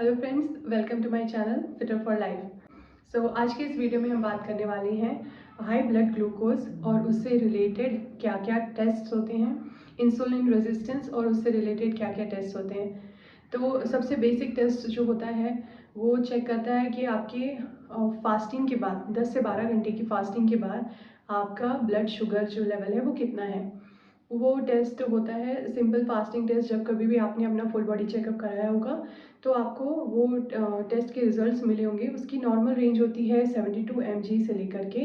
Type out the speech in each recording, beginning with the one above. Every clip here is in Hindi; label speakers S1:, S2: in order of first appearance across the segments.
S1: Hello friends, welcome to my channel Fitter for Life. So आज के इस वीडियो में हम बात करने वाले हैं हाई ब्लड ग्लूकोज और उससे रिलेटेड क्या क्या टेस्ट होते हैं, इंसुलिन रेजिस्टेंस और उससे रिलेटेड क्या क्या टेस्ट होते हैं। तो सबसे बेसिक टेस्ट जो होता है वो चेक करता है कि आपके फास्टिंग के बाद 10 से 12 घंटे की फास्टिंग के बाद आपका ब्लड शुगर जो लेवल है वो कितना है। वो टेस्ट होता है सिंपल फास्टिंग टेस्ट। जब कभी भी आपने अपना फुल बॉडी चेकअप कराया होगा तो आपको वो टेस्ट के रिजल्ट्स मिले होंगे। उसकी नॉर्मल रेंज होती है 72 mg से लेकर के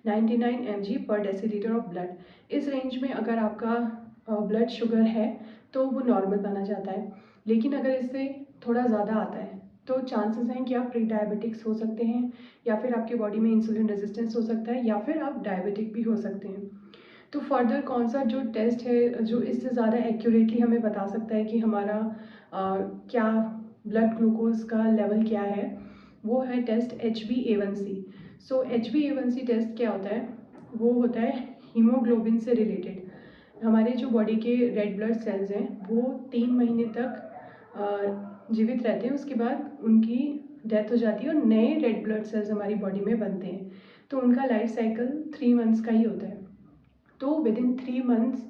S1: 99 mg पर डेसीलीटर ऑफ ब्लड। इस रेंज में अगर आपका ब्लड शुगर है तो वो नॉर्मल माना जाता है। लेकिन अगर इससे थोड़ा ज़्यादा आता है तो चांसेस हैं कि आप प्री डायबिटिक्स हो सकते हैं, या फिर आपकी बॉडी में इंसुलिन रेजिस्टेंस हो सकता है, या फिर आप डायबिटिक भी हो सकते हैं। तो फर्दर कौन सा जो टेस्ट है जो इससे ज़्यादा एक्यूरेटली हमें बता सकता है कि हमारा क्या ब्लड ग्लूकोज का लेवल क्या है, वो है टेस्ट HbA1c। सो HbA1c टेस्ट क्या होता है? वो होता है हीमोग्लोबिन से रिलेटेड। हमारे जो बॉडी के रेड ब्लड सेल्स हैं वो 3 महीने तक जीवित रहते हैं, उसके बाद उनकी डेथ हो जाती है और नए रेड ब्लड सेल्स हमारी बॉडी में बनते हैं। तो उनका लाइफ साइकिल 3 मंथ्स का ही होता है। तो विद इन 3 मंथ्स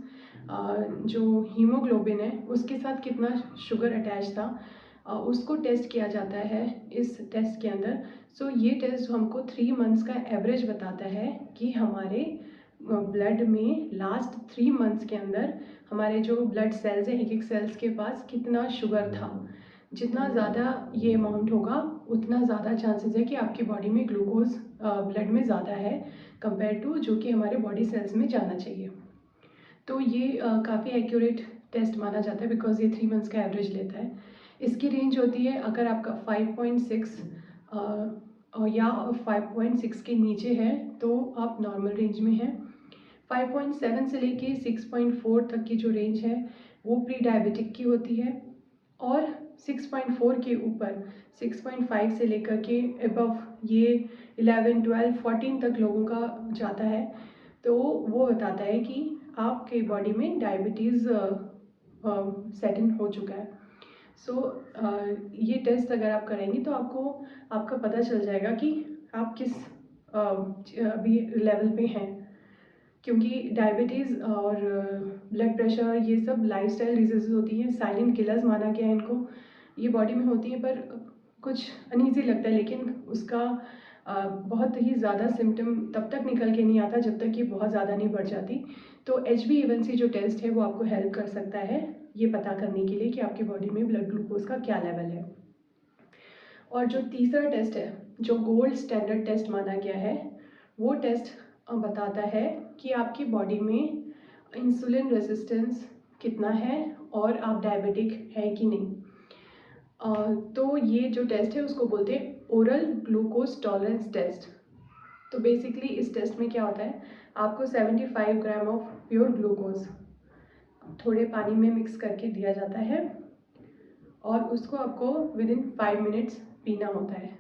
S1: जो हीमोग्लोबिन है उसके साथ कितना शुगर अटैच था उसको टेस्ट किया जाता है इस टेस्ट के अंदर। सो ये टेस्ट हमको 3 मंथ्स का एवरेज बताता है कि हमारे ब्लड में लास्ट 3 मंथ्स के अंदर हमारे जो ब्लड सेल्स हैं, एक एक सेल्स के पास कितना शुगर था। जितना ज़्यादा ये अमाउंट होगा उतना ज़्यादा चांसेस है कि आपकी बॉडी में ग्लूकोज ब्लड में ज़्यादा है कंपेयर टू जो कि हमारे बॉडी सेल्स में जाना चाहिए। तो ये काफ़ी एक्यूरेट टेस्ट माना जाता है बिकॉज ये 3 मंथ्स का एवरेज लेता है। इसकी रेंज होती है अगर आपका 5.6 या 5.6 के नीचे है तो आप नॉर्मल रेंज में हैं। 5.7 से लेके 6.4 तक की जो रेंज है वो प्री डायबिटिक की होती है, और 6.4 के ऊपर 6.5 से लेकर के अबव ये 11, 12, 14 तक लोगों का जाता है। तो वो बताता है कि आपके बॉडी में डायबिटीज़ सेट इन हो चुका है। सो ये टेस्ट अगर आप करेंगे तो आपको आपका पता चल जाएगा कि आप किस अभी लेवल पे हैं, क्योंकि डायबिटीज़ और ब्लड प्रेशर ये सब लाइफस्टाइल डिजीज़ होती हैं। साइलेंट किलर्स माना गया है इनको। ये बॉडी में होती है पर कुछ अनईजी लगता है, लेकिन उसका बहुत ही ज़्यादा सिम्टम तब तक निकल के नहीं आता जब तक कि बहुत ज़्यादा नहीं बढ़ जाती। तो HbA1c जो टेस्ट है वो आपको हेल्प कर सकता है ये पता करने के लिए कि आपकी बॉडी में ब्लड ग्लूकोज का क्या लेवल है। और जो तीसरा टेस्ट है जो गोल्ड स्टैंडर्ड टेस्ट माना गया है, वो टेस्ट बताता है कि आपकी बॉडी में इंसुलिन रेजिस्टेंस कितना है और आप डायबिटिक है कि नहीं। तो ये जो टेस्ट है उसको बोलते हैं ओरल ग्लूकोज टॉलरेंस टेस्ट। तो बेसिकली इस टेस्ट में क्या होता है, आपको 75 ग्राम ऑफ प्योर ग्लूकोज थोड़े पानी में मिक्स करके दिया जाता है और उसको आपको विद इन 5 मिनट्स पीना होता है।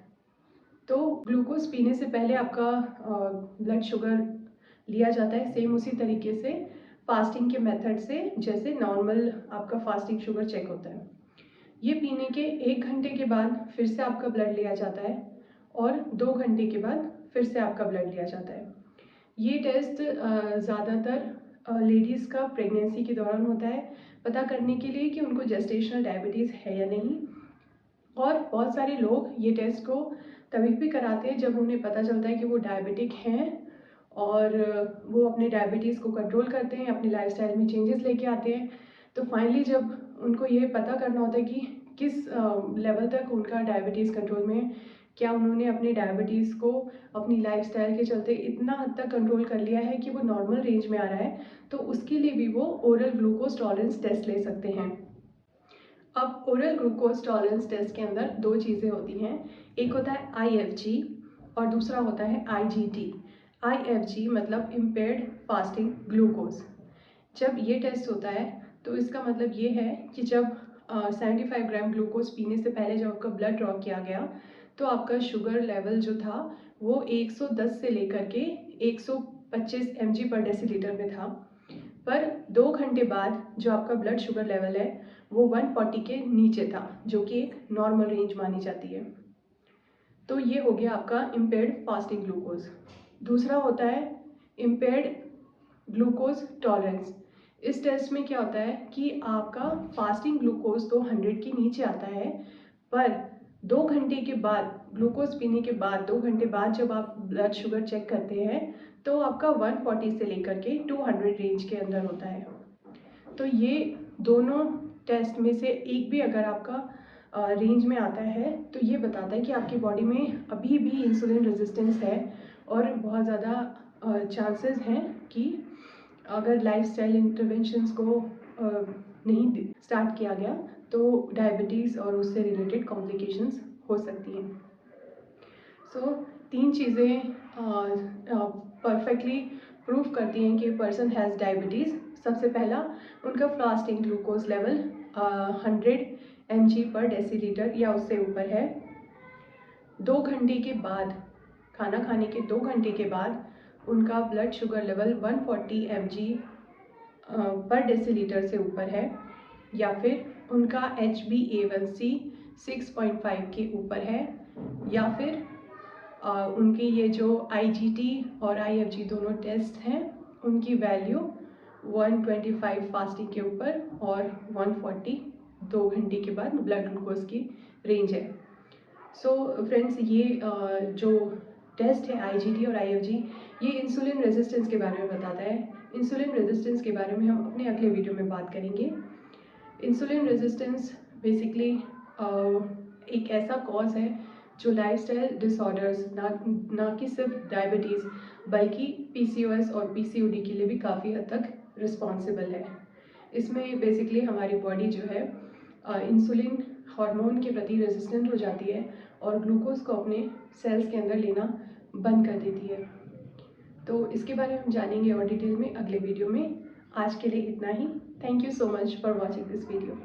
S1: तो ग्लूकोज पीने से पहले आपका ब्लड शुगर लिया जाता है सेम उसी तरीके से फास्टिंग के मेथड से जैसे नॉर्मल आपका फास्टिंग शुगर चेक होता है। ये पीने के 1 घंटे के बाद फिर से आपका ब्लड लिया जाता है और 2 घंटे के बाद फिर से आपका ब्लड लिया जाता है। ये टेस्ट ज़्यादातर लेडीज़ का प्रेगनेंसी के दौरान होता है, पता करने के लिए कि उनको जेस्टेशनल डायबिटीज़ है या नहीं। और बहुत सारे लोग ये टेस्ट को तभी भी कराते हैं जब उन्हें पता चलता है कि वो डायबिटिक हैं और वो अपने डायबिटीज़ को कंट्रोल करते हैं, अपनी लाइफस्टाइल में चेंजेस लेके आते हैं। तो फाइनली जब उनको ये पता करना होता है कि किस लेवल तक उनका डायबिटीज़ कंट्रोल में है, क्या उन्होंने अपने डायबिटीज़ को अपनी लाइफस्टाइल के चलते इतना हद तक कंट्रोल कर लिया है कि वो नॉर्मल रेंज में आ रहा है, तो उसके लिए भी वो ओरल ग्लूकोज टॉलरेंस टेस्ट ले सकते हैं। अब ओरल ग्लूकोज टॉलरेंस टेस्ट के अंदर 2 चीज़ें होती हैं, एक होता है IFG और दूसरा होता है IGT। IFG मतलब इम्पेयर्ड फास्टिंग ग्लूकोज। जब ये टेस्ट होता है तो इसका मतलब ये है कि जब 75 ग्राम ग्लूकोज पीने से पहले जब आपका ब्लड ड्रॉ किया गया तो आपका शुगर लेवल जो था वो 110 से लेकर के 125 mg पर डेसीलीटर में था। पर 2 घंटे बाद जो आपका ब्लड शुगर लेवल है वो 140 के नीचे था, जो कि एक नॉर्मल रेंज मानी जाती है। तो ये हो गया आपका इम्पेयर्ड फास्टिंग ग्लूकोज। दूसरा होता है इम्पेयर्ड ग्लूकोज टॉलरेंस। इस टेस्ट में क्या होता है कि आपका फास्टिंग ग्लूकोज तो 100 के नीचे आता है, पर 2 घंटे के बाद ग्लूकोज पीने के बाद 2 घंटे बाद जब आप ब्लड शुगर चेक करते हैं तो आपका 140 से लेकर के 200 रेंज के अंदर होता है। तो ये दोनों टेस्ट में से एक भी अगर आपका रेंज में आता है तो ये बताता है कि आपकी बॉडी में अभी भी इंसुलिन रेजिस्टेंस है और बहुत ज़्यादा चांसेस हैं कि अगर लाइफस्टाइल इंटरवेंशंस को नहीं स्टार्ट किया गया तो डायबिटीज़ और उससे रिलेटेड कॉम्प्लिकेशंस हो सकती हैं। सो 3 चीज़ें परफेक्टली प्रूव करती हैं कि पर्सन हैज़ डायबिटीज़। सबसे पहला उनका फास्टिंग ग्लूकोज लेवल 100 mg पर डेसीलीटर या उससे ऊपर है। 2 घंटे के बाद, खाना खाने के 2 घंटे के बाद उनका ब्लड शुगर लेवल 140 mg पर डेसीलीटर से ऊपर है, या फिर उनका HbA1c 6.5 के ऊपर है, या फिर उनके ये जो IgT और IfG दोनों टेस्ट हैं उनकी वैल्यू 125 फास्टिंग के ऊपर और 140 2 घंटे के बाद ब्लड ग्लूकोज की रेंज है। सो फ्रेंड्स, ये जो टेस्ट है IgT और IfG, ये इंसुलिन रेजिस्टेंस के बारे में बताता है। इंसुलिन रेजिस्टेंस के बारे में हम अपने अगले वीडियो में बात करेंगे। इंसुलिन रेजिस्टेंस बेसिकली एक ऐसा कॉज है जो लाइफस्टाइल डिसऑर्डर्स, ना कि सिर्फ डायबिटीज़ बल्कि PCOS और PCOD के लिए भी काफ़ी हद तक रिस्पॉन्सिबल है। इसमें बेसिकली हमारी बॉडी जो है इंसुलिन हार्मोन के प्रति रेजिस्टेंट हो जाती है और ग्लूकोज को अपने सेल्स के अंदर लेना बंद कर देती है। तो इसके बारे में हम जानेंगे और डिटेल में अगले वीडियो में। आज के लिए इतना ही। Thank you so much for watching this video.